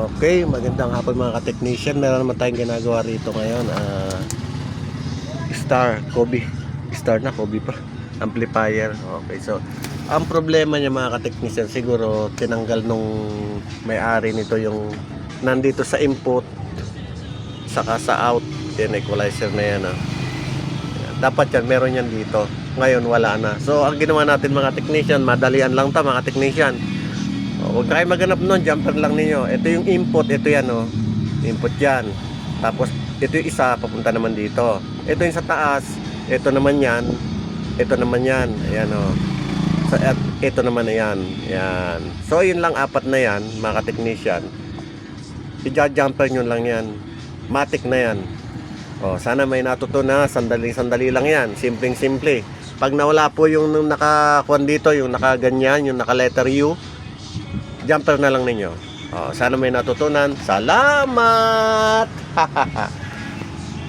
Okay, magandang hapon mga ka-technician. Meron naman tayong ginagawa rito ngayon. Star na, Kobe pa. Amplifier. Okay, so ang problema niya mga ka-technician, siguro tinanggal nung may-ari nito yung nandito sa input saka sa out. Yan, equalizer na yan. Dapat yan, meron yan dito. Ngayon wala na. So ang ginawa natin mga technician, madalian lang ta mga technician. Huwag na kayo maghanap nun, jumper lang ninyo. Ito yung input, ito yan input yan. Tapos ito yung isa, papunta naman dito. Ito yung sa taas, ito naman yan. Ito naman yan, ayan So ito naman yan. Yan. So yun lang, apat na yan mga technician. I-jumper nyo lang yan. Matic na yan. Sana may natutunan, sandali lang yan. Simpleng-simple. Pag nawala po yung nakakuan dito, yung nakaganyan, yung naka-letter U, jumper na lang ninyo. Sana may natutunan. Salamat!